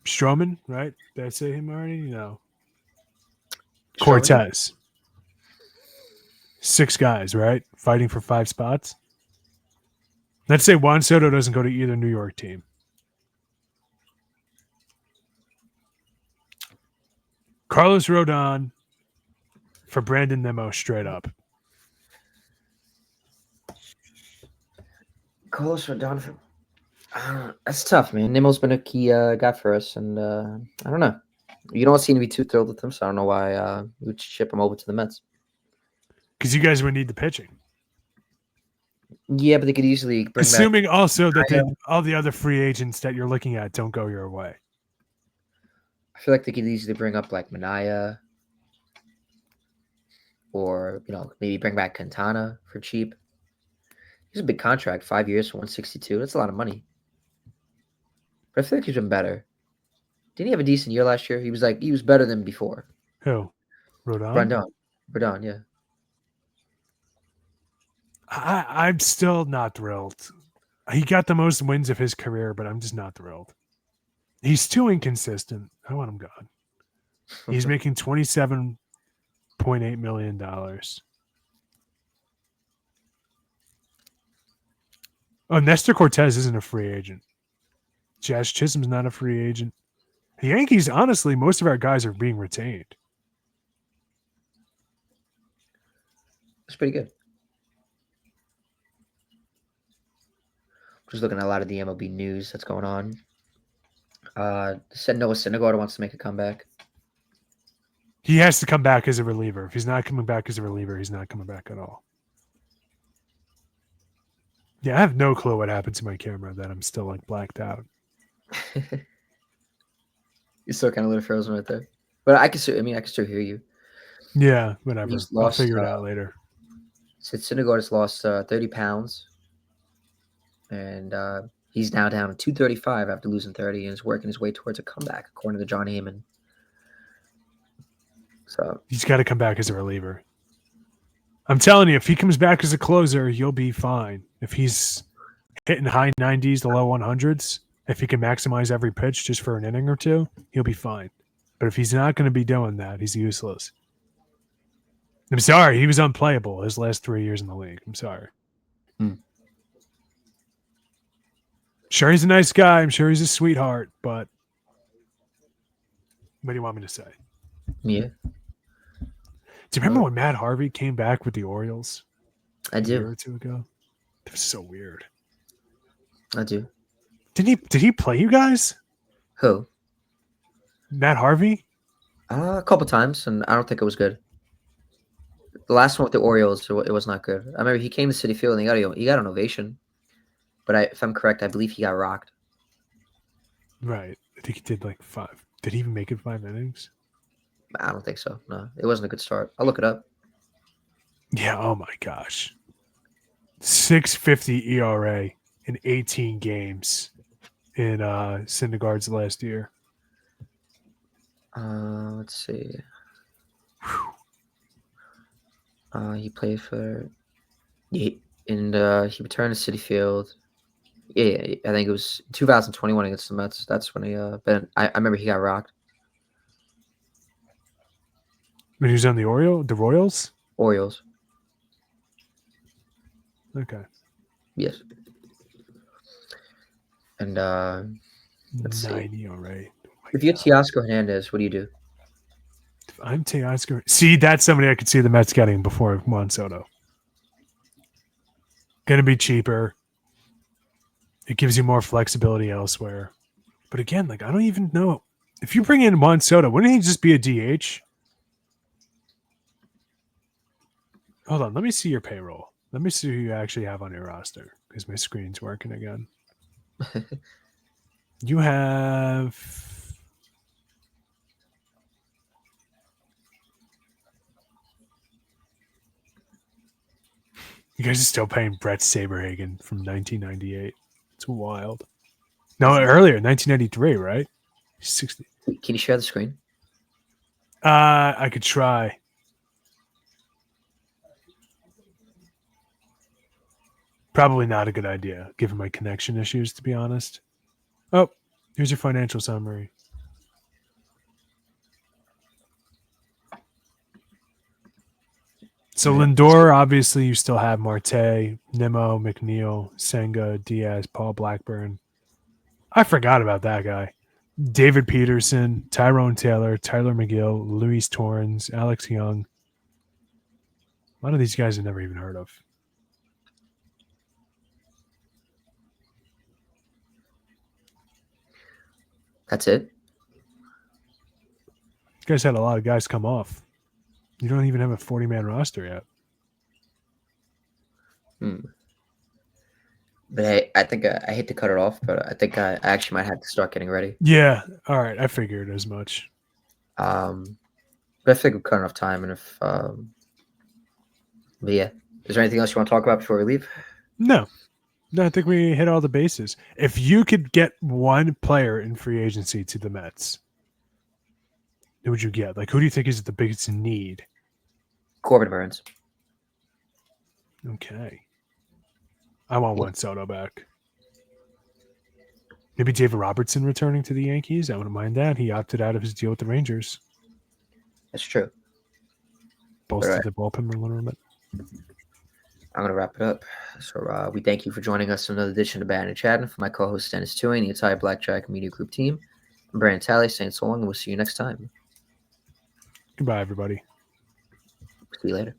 Stroman, right? Did I say him already? No. Stroman? Cortez. 6 guys, right? Fighting for 5 spots. Let's say Juan Soto doesn't go to either New York team. Carlos Rodon for Brandon Nemo straight up. Carlos Rodon. That's tough, man. Nimmo's been a key guy for us, and I don't know. You don't seem to be too thrilled with him, so I don't know why we would ship him over to the Mets. Because you guys would need the pitching. Yeah, but they could easily bring Assuming back also that all the other free agents that you're looking at don't go your way. I feel like they could easily bring up like Manaya, or maybe bring back Quintana for cheap. He's a big contract, 5 years for 162. That's a lot of money. But I feel like he's been better. Didn't he have a decent year last year? He was better than before. Who? Rodon? Brandon, yeah. I'm still not thrilled. He got the most wins of his career, but I'm just not thrilled. He's too inconsistent. I want him gone. He's making $27.8 million. Oh, Nestor Cortez isn't a free agent. Jazz Chisholm's not a free agent. The Yankees, honestly, most of our guys are being retained. That's pretty good. Just looking at a lot of the MLB news that's going on. Said Noah Syndergaard wants to make a comeback. He has to come back as a reliever. If he's not coming back as a reliever, he's not coming back at all. Yeah, I have no clue what happened to my camera that I'm still like blacked out. You're still kind of a little frozen right there. But I can still hear you. Yeah, whatever. I'll Lost, figure it out later. Said Syndergaard has lost 30 pounds. And he's now down to 235 after losing 30 and is working his way towards a comeback, according to John Heyman. So he's got to come back as a reliever. I'm telling you, if he comes back as a closer, you'll be fine. If he's hitting high 90s to low 100s, if he can maximize every pitch just for an inning or two, he'll be fine. But if he's not going to be doing that, he's useless. I'm sorry. He was unplayable his last 3 years in the league. I'm sorry. Sure, he's a nice guy. I'm sure he's a sweetheart, but What do you want me to say? Yeah, Do you remember when Matt Harvey came back with the Orioles I a year do. or two ago? It was so weird. I do. Did he play you guys? Who? Matt Harvey? A couple times, and I don't think it was good. The last one with the Orioles, it was not good. I remember he came to City Field and he got an ovation. But if I'm correct, I believe he got rocked. Right. I think he did like 5. Did he even make it 5 innings? I don't think so. No, it wasn't a good start. I'll look it up. Yeah. Oh my gosh. 6.50 ERA in 18 games in Syndergaard's last year. Let's see. He played for, he returned to City Field. Yeah, I think it was 2021 against the Mets. That's when he I remember he got rocked. When he was on the Royals? Orioles. Okay. Yes. And let's see. 9 ERA. Oh If you're Teoscar Hernandez, what do you do? I'm Teoscar. See, that's somebody I could see the Mets getting before Juan Soto. Gonna be cheaper. It gives you more flexibility elsewhere. But again, like I don't even know. If you bring in Juan Soto, wouldn't he just be a DH? Hold on, let me see your payroll. Let me see who you actually have on your roster because my screen's working again. You have you guys are still paying Brett Saberhagen from 1998. It's wild. No, earlier, 1993, right? 60. Can you share the screen? I could try. Probably not a good idea, given my connection issues, to be honest. Oh, here's your financial summary. So Lindor, obviously, you still have Marte, Nimmo, McNeil, Senga, Diaz, Paul Blackburn. I forgot about that guy. David Peterson, Tyrone Taylor, Tyler McGill, Luis Torrens, Alex Young. A lot of these guys I've never even heard of. That's it. You guys had a lot of guys come off. You don't even have a 40-man roster yet. But hey, I think I hate to cut it off, but I think I actually might have to start getting ready. Yeah. All right. I figured as much. But I think we're cutting off time, and if but yeah, is there anything else you want to talk about before we leave? No, I think we hit all the bases. If you could get one player in free agency to the Mets, who would you get? Like, who do you think is the biggest need? Corbin Burns. Okay. I want Juan Soto back. Maybe David Robertson returning to the Yankees. I wouldn't mind that. He opted out of his deal with the Rangers. That's true. Bolstered the bullpen a little bit. I'm going to wrap it up. So we thank you for joining us in another edition of Battin and Chattin. For my co-host Denis Tuohy and the entire Blackjack Media Group team, I'm Brandon Natale saying so long, and we'll see you next time. Goodbye, everybody. See you later.